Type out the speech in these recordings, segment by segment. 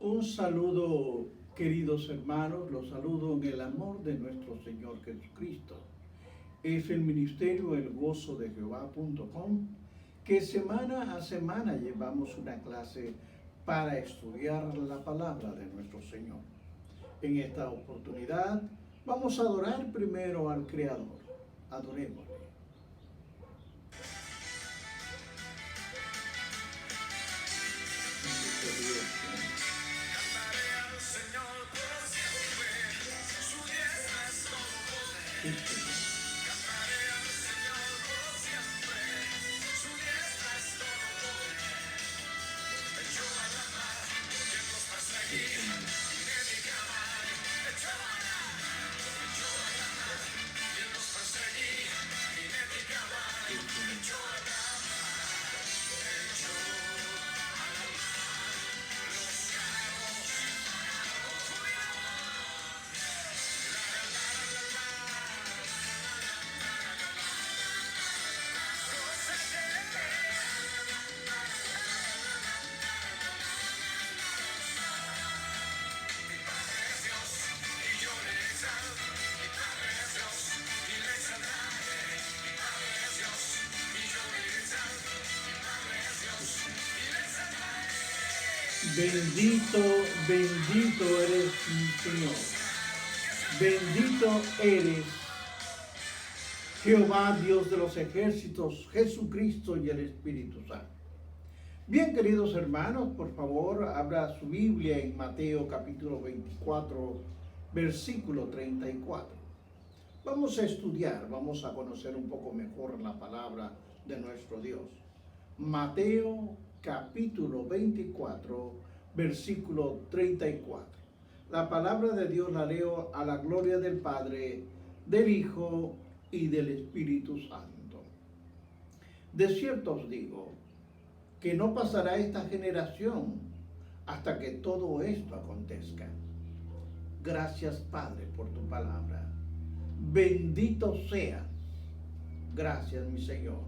Un saludo, queridos hermanos, los saludo en el amor de nuestro Señor Jesucristo. Es el ministerio elgozodejehova.com que semana a semana llevamos una clase para estudiar la palabra de nuestro Señor. En esta oportunidad vamos a adorar primero al Creador. Adorémosle. Bendito, bendito eres mi Señor. Bendito eres Jehová, Dios de los ejércitos, Jesucristo y el Espíritu Santo. Bien, queridos hermanos, por favor, abra su Biblia en Mateo capítulo 24, versículo 34. Vamos a estudiar, vamos a conocer un poco mejor la palabra de nuestro Dios. Mateo capítulo 24, versículo 34. La palabra de Dios la leo a la gloria del Padre, del Hijo y del Espíritu Santo. De cierto os digo, que no pasará esta generación hasta que todo esto acontezca. Gracias, Padre, por tu palabra. Bendito seas. Gracias, mi Señor.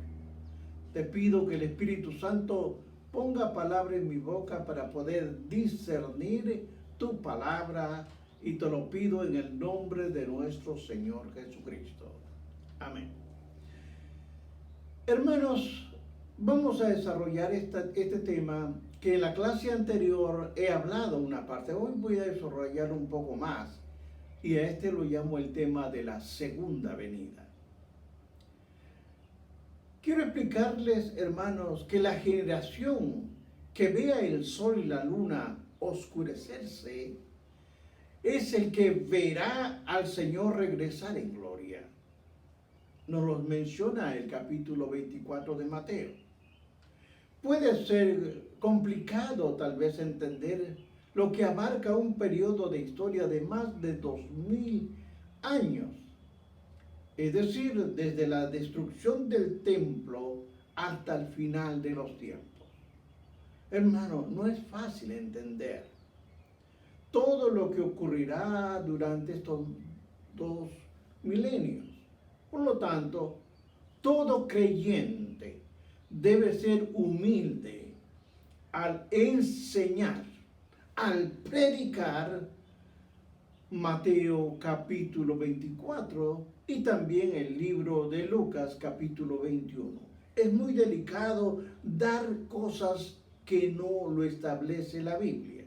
Te pido que el Espíritu Santo ponga palabra en mi boca para poder discernir tu palabra, y te lo pido en el nombre de nuestro Señor Jesucristo. Amén. Hermanos, vamos a desarrollar este tema que en la clase anterior he hablado una parte. Hoy voy a desarrollar un poco más, y a este lo llamo el tema de la segunda venida. Quiero explicarles, hermanos, que la generación que vea el sol y la luna oscurecerse es el que verá al Señor regresar en gloria. Nos lo menciona el capítulo 24 de Mateo. Puede ser complicado tal vez entender lo que abarca un periodo de historia de más de 2000 años. Es decir, desde la destrucción del templo hasta el final de los tiempos. Hermano, no es fácil entender todo lo que ocurrirá durante estos 2 milenios. Por lo tanto, todo creyente debe ser humilde al enseñar, al predicar Mateo capítulo 24 y también el libro de Lucas capítulo 21. Es muy delicado dar cosas que no lo establece la Biblia.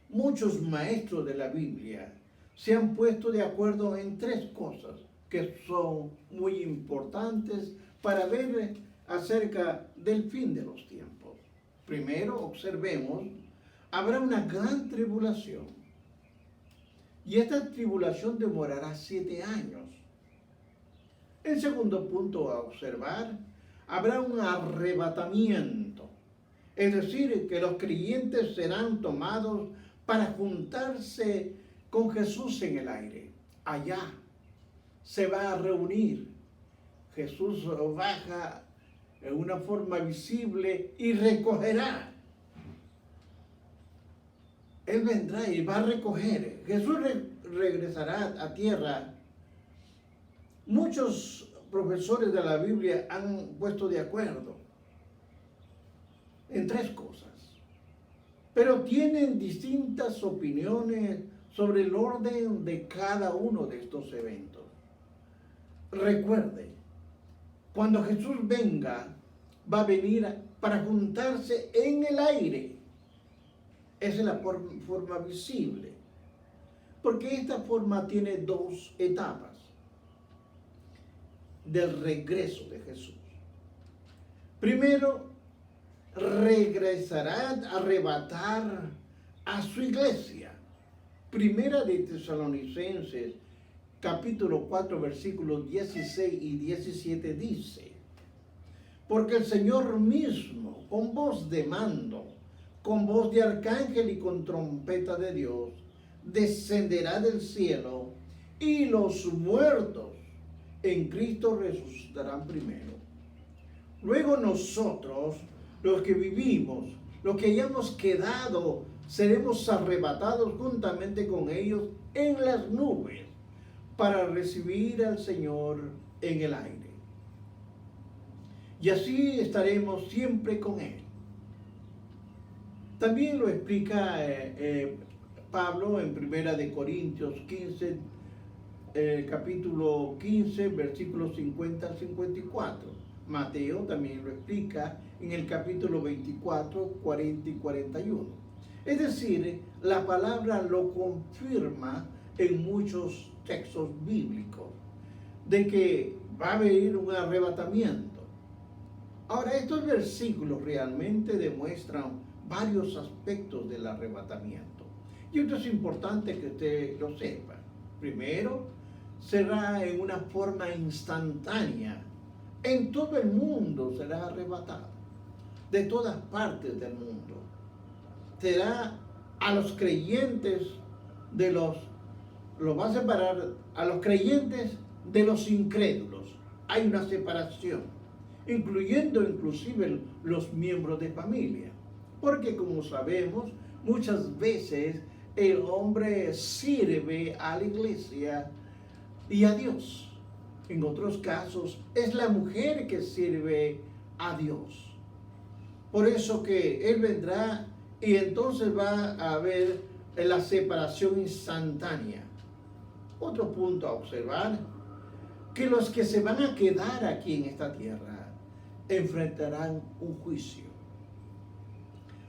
Muchos maestros de la Biblia se han puesto de acuerdo en 3 cosas que son muy importantes para ver acerca del fin de los tiempos. Primero, observemos, habrá una gran tribulación. Y esta tribulación demorará 7 años. El segundo punto a observar, habrá un arrebatamiento. Es decir, que los creyentes serán tomados para juntarse con Jesús en el aire. Allá se va a reunir. Jesús baja en una forma visible y recogerá. Él vendrá y va a recoger. Jesús regresará a tierra. Muchos profesores de la Biblia han puesto de acuerdo en 3 cosas. pero tienen distintas opiniones sobre el orden de cada uno de estos eventos. Recuerde, cuando Jesús venga, va a venir para juntarse en el aire. Esa es la forma visible, porque esta forma tiene dos etapas del regreso de Jesús. Primero, regresará a arrebatar a su iglesia. Primera de Tesalonicenses, capítulo 4, versículos 16 y 17 dice: porque el Señor mismo, con voz de mando, con voz de arcángel y con trompeta de Dios, descenderá del cielo, y los muertos en Cristo resucitarán primero. Luego nosotros, los que vivimos, los que hayamos quedado, seremos arrebatados juntamente con ellos en las nubes para recibir al Señor en el aire. Y así estaremos siempre con Él. También lo explica Pablo en 1 Corintios 15, capítulo 15, versículos 50 al 54. Mateo también lo explica en el capítulo 24, 40 y 41. Es decir, la palabra lo confirma en muchos textos bíblicos, de que va a haber un arrebatamiento. Ahora, estos versículos realmente demuestran varios aspectos del arrebatamiento. Y esto es importante que usted lo sepa. Primero, será en una forma instantánea. En todo el mundo será arrebatado. De todas partes del mundo. Será a los creyentes de los... Lo va a separar a los creyentes de los incrédulos. Hay una separación, incluyendo inclusive los miembros de familia. Porque como sabemos, muchas veces el hombre sirve a la iglesia y a Dios. En otros casos es la mujer que sirve a Dios. Por eso que Él vendrá y entonces va a haber la separación instantánea. Otro punto a observar, que los que se van a quedar aquí en esta tierra enfrentarán un juicio.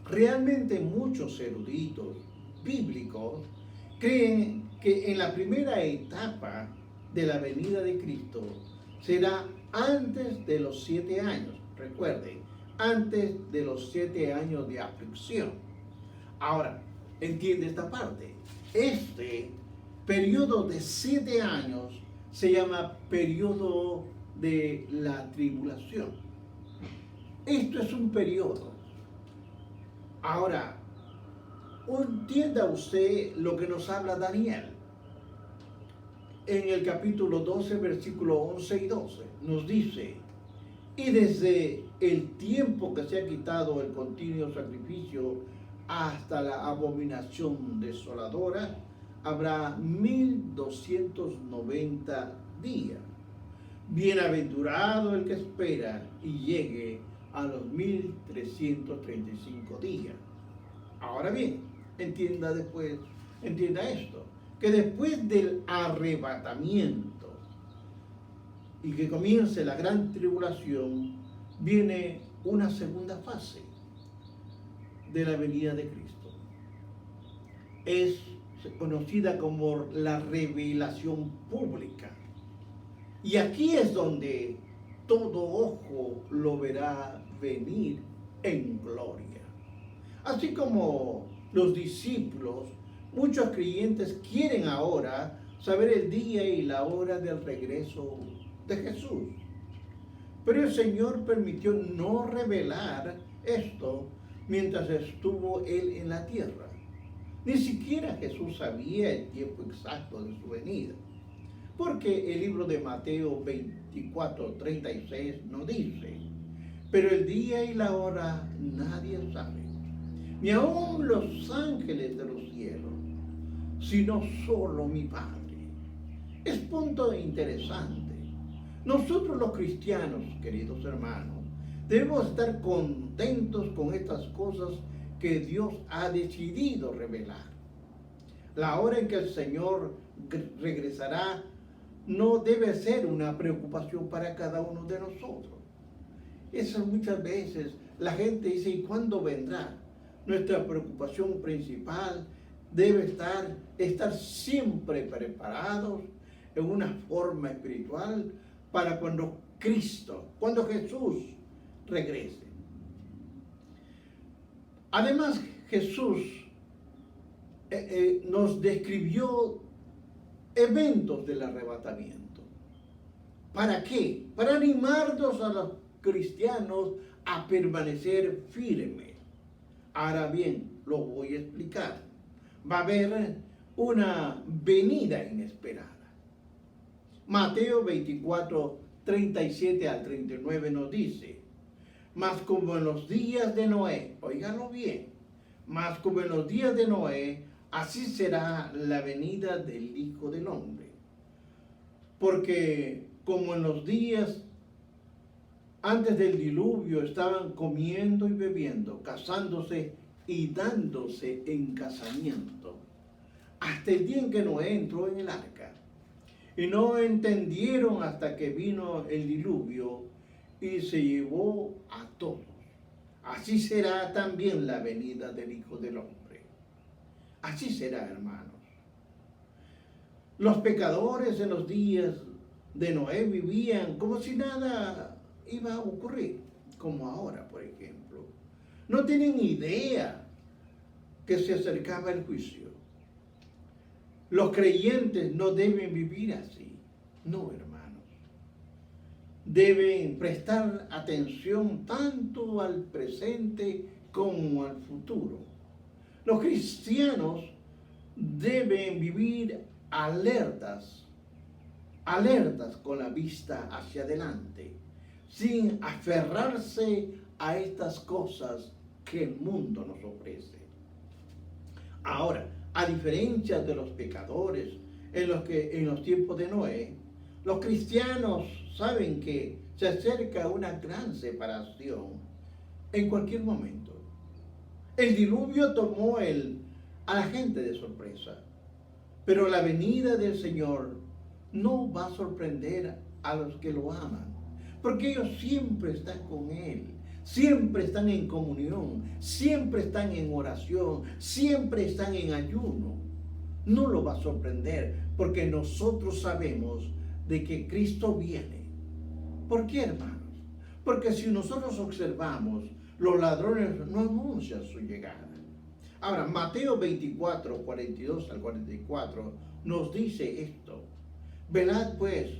Realmente muchos eruditos bíblicos creen que en la primera etapa de la venida de Cristo será antes de los 7 años. Recuerden, antes de los 7 años de aflicción. Ahora, entiende esta parte. Este periodo de 7 años se llama periodo de la tribulación. Esto es un periodo. Ahora, entienda usted lo que nos habla Daniel. En el capítulo 12, versículo 11 y 12, nos dice: y desde el tiempo que se ha quitado el continuo sacrificio hasta la abominación desoladora, habrá 1290 días. Bienaventurado el que espera y llegue a los 1335 días. Ahora bien, entienda esto, que después del arrebatamiento y que comience la gran tribulación, viene una segunda fase de la venida de Cristo. Es conocida como la revelación pública. Y aquí es donde todo ojo lo verá venir en gloria. Así como los discípulos, muchos creyentes quieren ahora saber el día y la hora del regreso de Jesús. Pero el Señor permitió no revelar esto mientras estuvo Él en la tierra. Ni siquiera Jesús sabía el tiempo exacto de su venida. Porque el libro de Mateo 24:36 nos dice: pero el día y la hora nadie sabe, ni aun los ángeles de los cielos, sino solo mi Padre. Es punto interesante. Nosotros los cristianos, queridos hermanos, debemos estar contentos con estas cosas que Dios ha decidido revelar. La hora en que el Señor regresará no debe ser una preocupación para cada uno de nosotros. Eso muchas veces la gente dice, ¿y cuándo vendrá? Nuestra preocupación principal debe estar siempre preparados en una forma espiritual para cuando Jesús regrese. Además, Jesús nos describió eventos del arrebatamiento. ¿Para qué? Para animarnos a los cristianos a permanecer firmes. Ahora bien, lo voy a explicar. Va a haber una venida inesperada. Mateo 24, 37 al 39 nos dice, mas como en los días de Noé, óiganlo bien, mas como en los días de Noé, así será la venida del Hijo del Hombre. Porque como en los días antes del diluvio estaban comiendo y bebiendo, casándose y dándose en casamiento, hasta el día en que Noé entró en el arca. Y no entendieron hasta que vino el diluvio y se llevó a todos. Así será también la venida del Hijo del Hombre. Así será, hermanos. Los pecadores en los días de Noé vivían como si nada iba a ocurrir, como ahora, por ejemplo. No tienen idea que se acercaba el juicio. Los creyentes no deben vivir así. No, hermanos. Deben prestar atención tanto al presente como al futuro. Los cristianos deben vivir alertas con la vista hacia adelante, sin aferrarse a estas cosas que el mundo nos ofrece. Ahora, a diferencia de los pecadores en los tiempos de Noé, los cristianos saben que se acerca una gran separación en cualquier momento. El diluvio tomó a la gente de sorpresa, pero la venida del Señor no va a sorprender a los que lo aman, porque ellos siempre están con Él, siempre están en comunión, siempre están en oración, siempre están en ayuno. No lo va a sorprender, porque nosotros sabemos de que Cristo viene. ¿Por qué, hermanos? Porque si nosotros observamos, los ladrones no anuncian su llegada. Ahora, Mateo 24, 42 al 44 nos dice esto. Velad pues,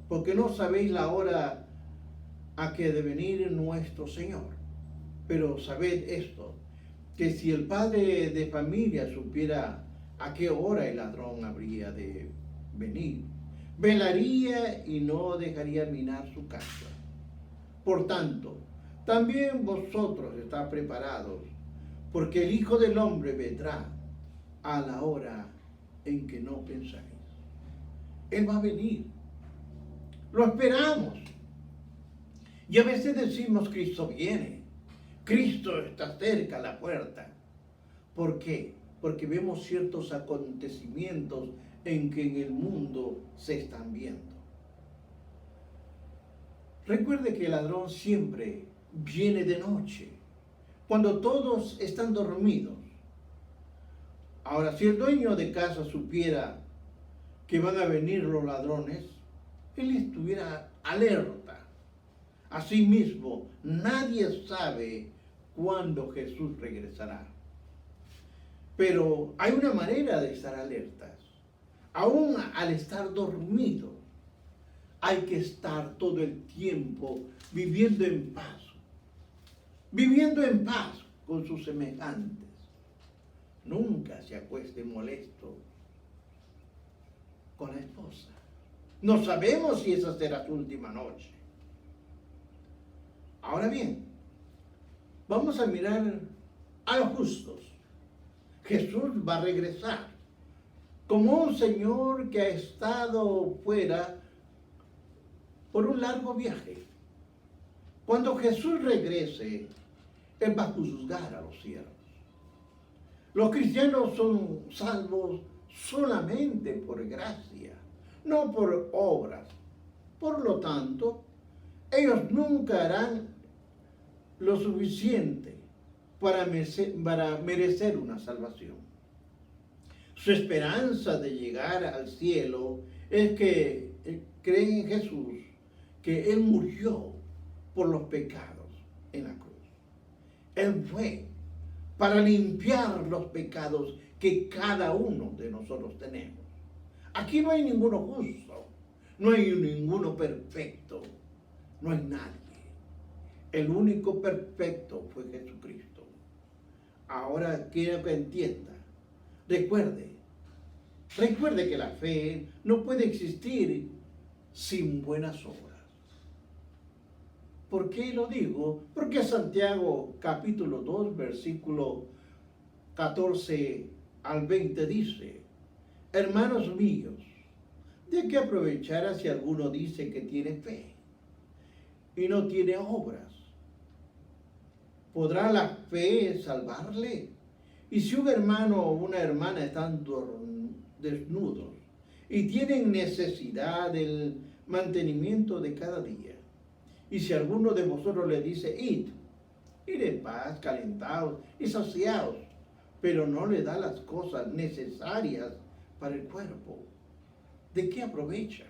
porque no sabéis la hora a que de venir nuestro Señor. Pero sabed esto, que si el padre de familia supiera a qué hora el ladrón habría de venir, velaría y no dejaría minar su casa. Por tanto, también vosotros estáis preparados, porque el Hijo del Hombre vendrá a la hora en que no pensáis. Él va a venir. Lo esperamos. Y a veces decimos, Cristo viene. Cristo está cerca a la puerta. ¿Por qué? Porque vemos ciertos acontecimientos en que en el mundo se están viendo. Recuerde que el ladrón siempre viene de noche, cuando todos están dormidos. Ahora, si el dueño de casa supiera que van a venir los ladrones, él estuviera alerta. Asimismo, nadie sabe cuándo Jesús regresará. Pero hay una manera de estar alertas. Aún al estar dormido, hay que estar todo el tiempo viviendo en paz. Viviendo en paz con sus semejantes. Nunca se acueste molesto con la esposa. No sabemos si esa será su última noche. Ahora bien, vamos a mirar a los justos. Jesús va a regresar como un Señor que ha estado fuera por un largo viaje. Cuando Jesús regrese, Él va a juzgar a los siervos. Los cristianos son salvos solamente por gracia, no por obras. Por lo tanto, ellos nunca harán lo suficiente para merecer una salvación. Su esperanza de llegar al cielo es que creen en Jesús, que Él murió por los pecados en la cruz. Él fue para limpiar los pecados que cada uno de nosotros tenemos. Aquí no hay ninguno justo, no hay ninguno perfecto, no hay nadie. El único perfecto fue Jesucristo. Ahora quiero que entienda. Recuerde que la fe no puede existir sin buenas obras. ¿Por qué lo digo? Porque Santiago capítulo 2, versículo 14 al 20 dice: hermanos míos, ¿de qué aprovechará si alguno dice que tiene fe y no tiene obras? ¿Podrá la fe salvarle? Y si un hermano o una hermana están desnudos y tienen necesidad del mantenimiento de cada día, y si alguno de vosotros le dice, id en paz, calentados y saciados, pero no le da las cosas necesarias para el cuerpo, ¿de qué aprovecha?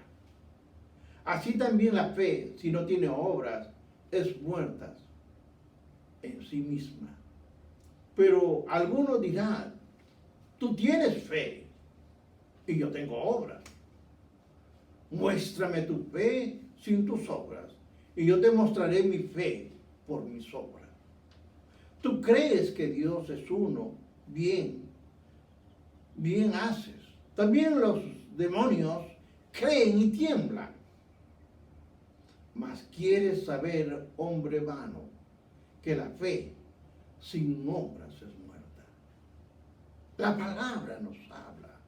Así también la fe, si no tiene obras, es muerta en sí misma. Pero algunos dirán, tú tienes fe y yo tengo obras. Muéstrame tu fe sin tus obras y yo te mostraré mi fe por mis obras. Tú crees que Dios es uno, bien haces. También los demonios creen y tiemblan. Mas quieres saber, hombre vano, que la fe sin obras es muerta. La palabra nos habla.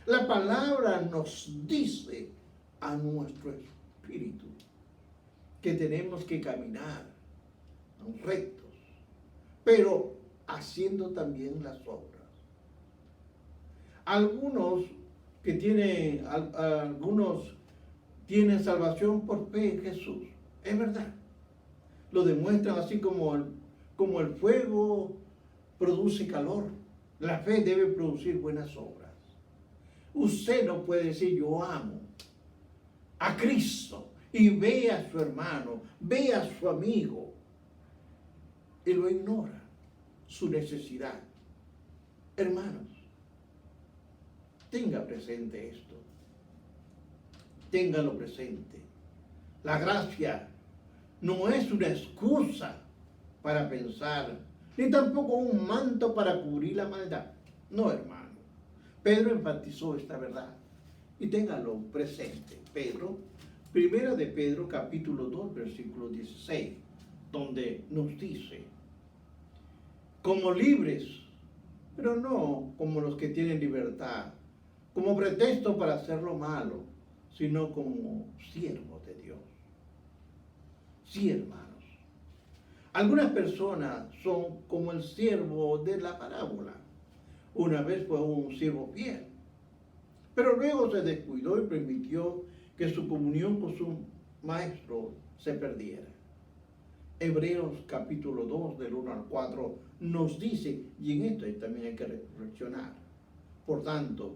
La palabra nos dice a nuestro espíritu que tenemos que caminar rectos, pero haciendo también las obras. Algunos tienen salvación por fe en Jesús. Es verdad. Lo demuestran así como el fuego produce calor. La fe debe producir buenas obras. Usted no puede decir yo amo a Cristo y ve a su hermano, ve a su amigo y lo ignora, su necesidad. Hermanos, tenga presente esto. Téngalo presente. La gracia no es una excusa para pensar, ni tampoco un manto para cubrir la maldad. No, hermano. Pedro enfatizó esta verdad. Y téngalo presente. Primera de Pedro, capítulo 2, versículo 16, donde nos dice, como libres, pero no como los que tienen libertad, como pretexto para hacer lo malo, sino como siervos de Dios. Sí, hermanos. Algunas personas son como el siervo de la parábola. Una vez fue un siervo fiel, pero luego se descuidó y permitió que su comunión con su maestro se perdiera. Hebreos capítulo 2, del 1 al 4, nos dice, y en esto también hay que reflexionar. Por tanto,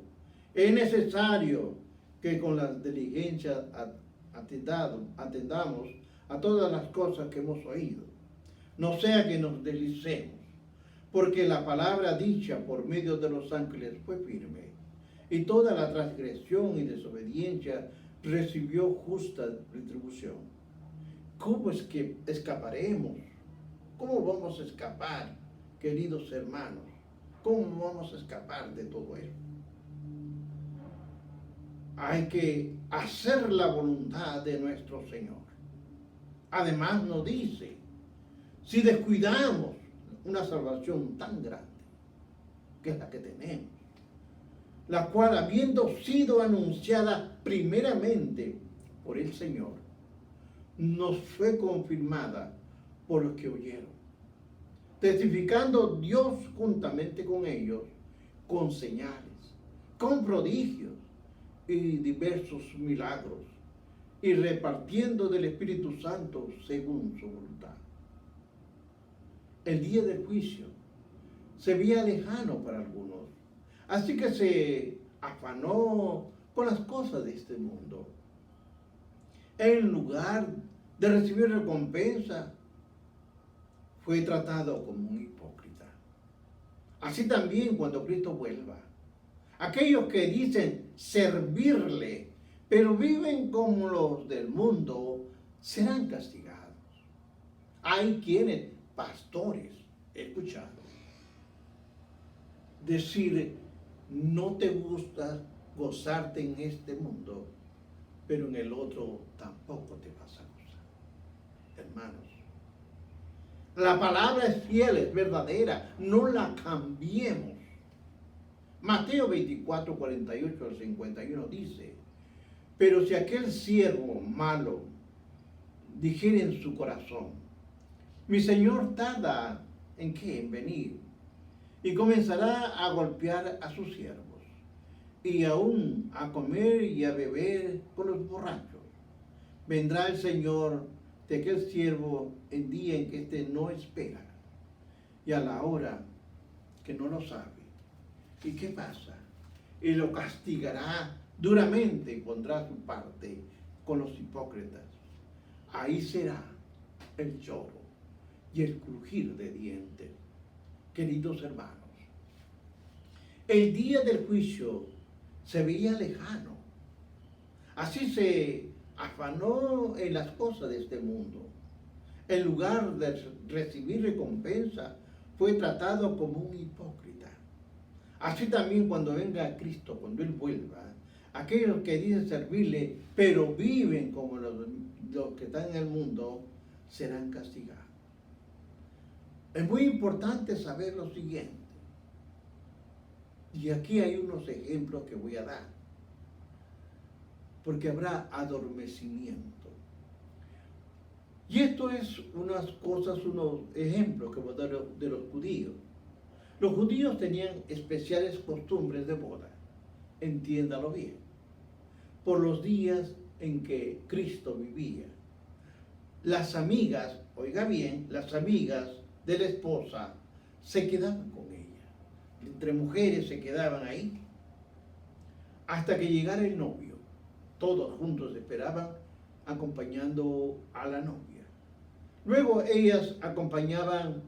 es necesario que con la diligencia atendamos a todas las cosas que hemos oído, no sea que nos deslicemos, porque la palabra dicha por medio de los ángeles fue firme, y toda la transgresión y desobediencia recibió justa retribución. ¿Cómo es que escaparemos? ¿Cómo vamos a escapar, queridos hermanos? ¿Cómo vamos a escapar de todo esto? Hay que hacer la voluntad de nuestro Señor. Además nos dice, si descuidamos una salvación tan grande, que es la que tenemos, la cual habiendo sido anunciada primeramente por el Señor, nos fue confirmada por los que oyeron. testificando Dios juntamente con ellos, con señales, con prodigios y diversos milagros, y repartiendo del Espíritu Santo según su voluntad. El día del juicio se veía lejano para algunos, así que se afanó con las cosas de este mundo. En lugar de recibir recompensa, fue tratado como un hipócrita. Así también cuando Cristo vuelva, aquellos que dicen servirle, pero viven como los del mundo, serán castigados. Hay quienes, pastores, he escuchado decir, no te gusta gozarte en este mundo, pero en el otro tampoco te vas a gozar. Hermanos, la palabra es fiel, es verdadera, no la cambiemos. Mateo 24, 48 al 51 dice, pero si aquel siervo malo dijere en su corazón, mi Señor tarda en qué, en venir, y comenzará a golpear a sus siervos, y aún a comer y a beber con los borrachos, vendrá el Señor de aquel siervo el día en que éste no espera, y a la hora que no lo sabe. ¿Y qué pasa? Y lo castigará duramente y pondrá su parte con los hipócritas. Ahí será el lloro y el crujir de dientes. Queridos hermanos, el día del juicio se veía lejano. Así se afanó en las cosas de este mundo. En lugar de recibir recompensa, fue tratado como un hipócrita. Así también cuando venga Cristo, cuando Él vuelva, aquellos que dicen servirle, pero viven como los que están en el mundo, serán castigados. Es muy importante saber lo siguiente. Y aquí hay unos ejemplos que voy a dar. Porque habrá adormecimiento. Y esto es unas cosas, unos ejemplos que voy a dar de los judíos. Los judíos tenían especiales costumbres de boda, entiéndalo bien, por los días en que Cristo vivía. Las amigas, oiga bien, las amigas de la esposa se quedaban con ella. Entre mujeres se quedaban ahí hasta que llegara el novio. Todos juntos esperaban acompañando a la novia. Luego ellas acompañaban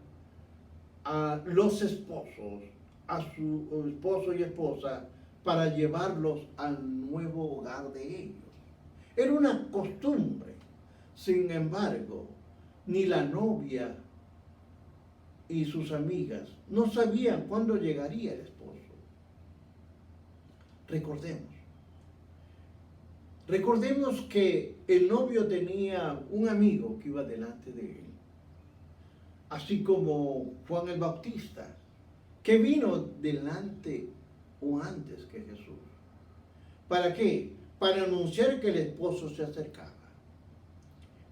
a los esposos, a su esposo y esposa, para llevarlos al nuevo hogar de ellos. Era una costumbre. Sin embargo, ni la novia y sus amigas no sabían cuándo llegaría el esposo. Recordemos que el novio tenía un amigo que iba delante de él, así como Juan el Bautista, que vino delante o antes que Jesús. ¿Para qué? Para anunciar que el esposo se acercaba.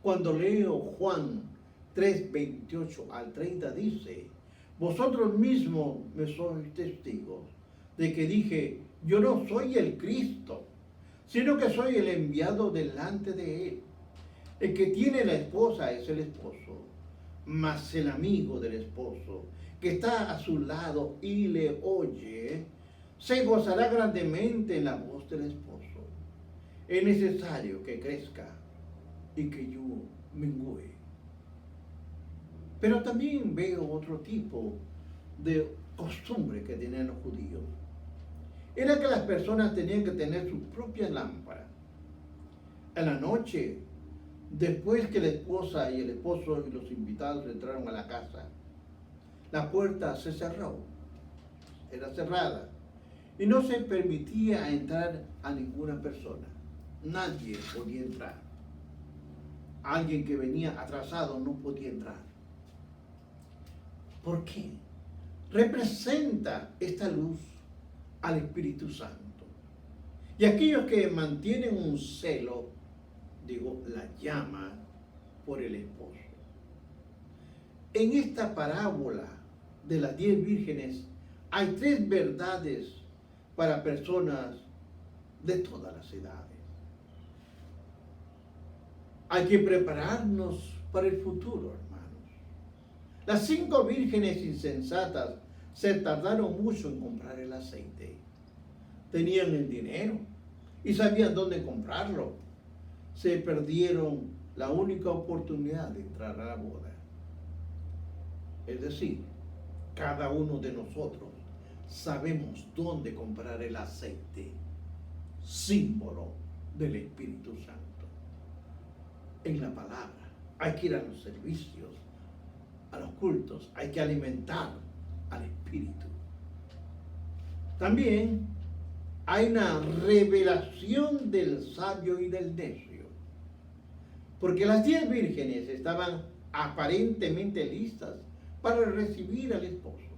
Cuando leo Juan 3, 28 al 30 dice, vosotros mismos me sois testigos de que dije, yo no soy el Cristo, sino que soy el enviado delante de él. El que tiene la esposa es el esposo, mas el amigo del esposo, que está a su lado y le oye, se gozará grandemente en la voz del esposo. Es necesario que crezca y que yo mengüe. Pero también veo otro tipo de costumbre que tenían los judíos. Era que las personas tenían que tener su propia lámpara. En la noche, después que la esposa y el esposo y los invitados entraron a la casa, la puerta se cerró, era cerrada, y no se permitía entrar a ninguna persona. Nadie podía entrar. Alguien que venía atrasado no podía entrar. ¿Por qué? Representa esta luz al Espíritu Santo. Y aquellos que mantienen un celo, digo, la llama por el esposo. En esta parábola de las 10 vírgenes hay 3 verdades para personas de todas las edades. Hay que prepararnos para el futuro, hermanos. Las 5 vírgenes insensatas se tardaron mucho en comprar el aceite. Tenían el dinero y sabían dónde comprarlo. Se perdieron la única oportunidad de entrar a la boda. Es decir, cada uno de nosotros sabemos dónde comprar el aceite, símbolo del Espíritu Santo. En la palabra, hay que ir a los servicios, a los cultos, hay que alimentar al Espíritu. También hay una revelación del sabio y del necio, porque las 10 vírgenes estaban aparentemente listas para recibir al esposo.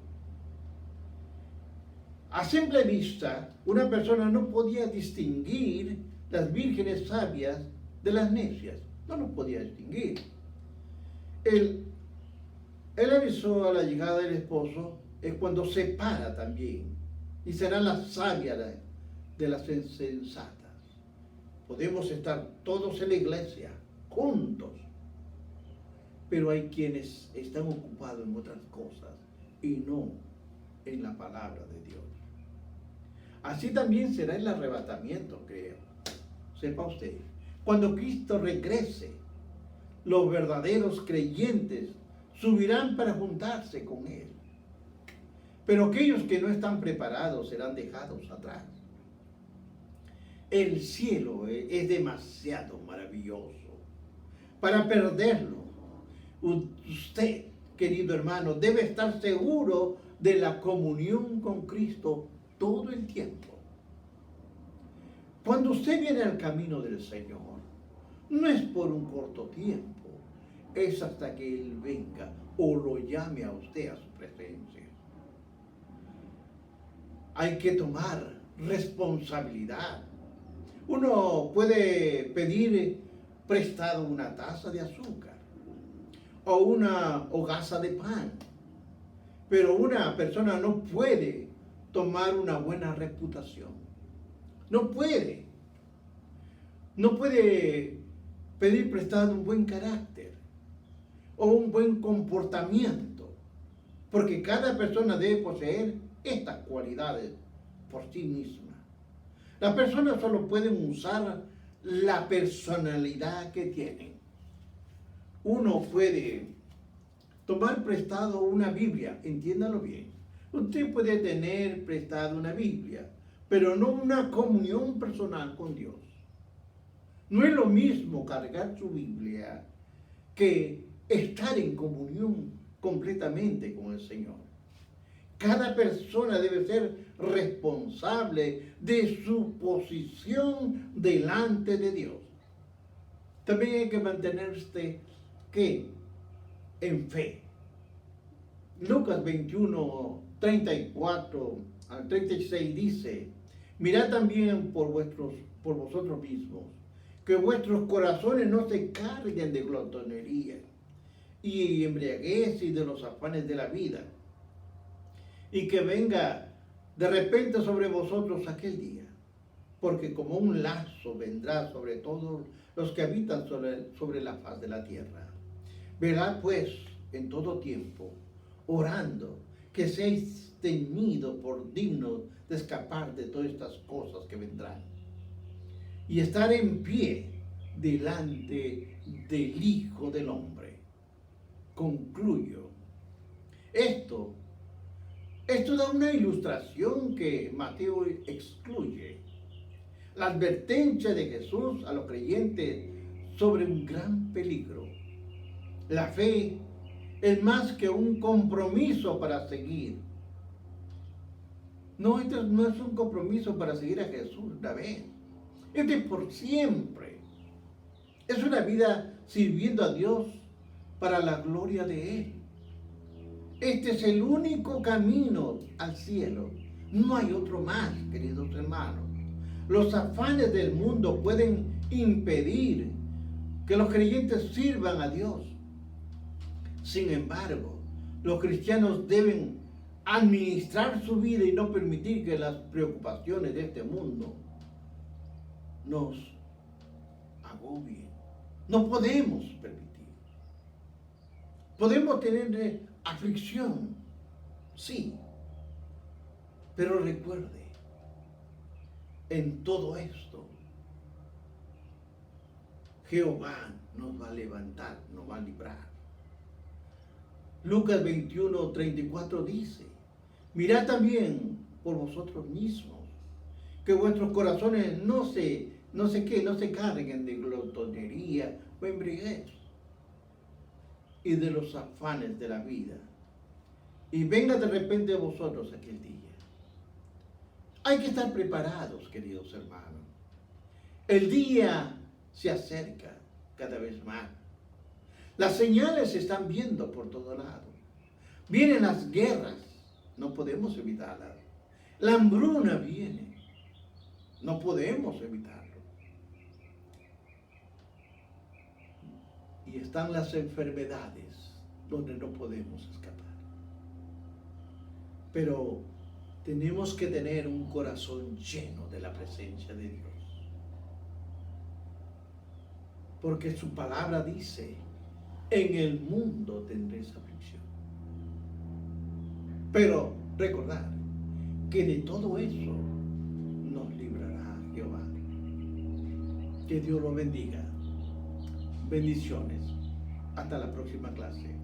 A simple vista, una persona no podía distinguir las vírgenes sabias de las necias. No los podía distinguir. Él avisó a la llegada del esposo es cuando separa también. Y será la sabia de las insensatas. Podemos estar todos en la iglesia, juntos. Pero hay quienes están ocupados en otras cosas y no en la palabra de Dios. Así también será el arrebatamiento, creo. Sepa usted, cuando Cristo regrese, los verdaderos creyentes subirán para juntarse con Él. Pero aquellos que no están preparados serán dejados atrás. El cielo es demasiado maravilloso para perderlo. Usted, querido hermano, debe estar seguro de la comunión con Cristo todo el tiempo. Cuando usted viene al camino del Señor, no es por un corto tiempo, es hasta que Él venga o lo llame a usted a su presencia. Hay que tomar responsabilidad. Uno puede pedir prestado una taza de azúcar o una hogaza de pan, pero una persona no puede tomar una buena reputación. No puede pedir prestado un buen carácter o un buen comportamiento, porque cada persona debe poseer estas cualidades por sí misma. Las personas solo pueden usar la personalidad que tienen. Uno puede tomar prestado una Biblia, entiéndalo bien. Usted puede tener prestado una Biblia, pero no una comunión personal con Dios. No es lo mismo cargar su Biblia que estar en comunión completamente con el Señor. Cada persona debe ser responsable de su posición delante de Dios. También hay que mantenerse en fe. Lucas 21, 34 al 36 dice: mirad también por vosotros mismos, que vuestros corazones no se carguen de glotonería y embriaguez y de los afanes de la vida, y que venga de repente sobre vosotros aquel día, porque como un lazo vendrá sobre todos los que habitan sobre la faz de la tierra. Velad pues en todo tiempo, orando, que seáis tenidos por dignos de escapar de todas estas cosas que vendrán, y estar en pie delante del Hijo del Hombre. Concluyo. Esto da una ilustración que Mateo excluye. La advertencia de Jesús a los creyentes sobre un gran peligro. La fe es más que un compromiso para seguir. No, esto no es un compromiso para seguir a Jesús una vez. Este es por siempre. Es una vida sirviendo a Dios para la gloria de Él. Este es el único camino al cielo. No hay otro más, queridos hermanos. Los afanes del mundo pueden impedir que los creyentes sirvan a Dios. Sin embargo, los cristianos deben administrar su vida y no permitir que las preocupaciones de este mundo nos agobien. No podemos permitir. Podemos tener aflicción, sí, pero recuerde, en todo esto, Jehová nos va a levantar, nos va a librar. Lucas 21:34 dice, mirad también por vosotros mismos, que vuestros corazones no se carguen de glotonería o embriaguez y de los afanes de la vida, y venga de repente a vosotros aquel día. Hay que estar preparados, queridos hermanos. El día se acerca cada vez más. Las señales se están viendo por todo lado. Vienen las guerras, no podemos evitarlas. La hambruna viene, no podemos evitarlo. Y están las enfermedades donde no podemos escapar. Pero tenemos que tener un corazón lleno de la presencia de Dios. Porque su palabra dice, en el mundo tendréis aflicción. Pero recordar que de todo eso nos librará Jehová. Que Dios lo bendiga. Bendiciones. Hasta la próxima clase.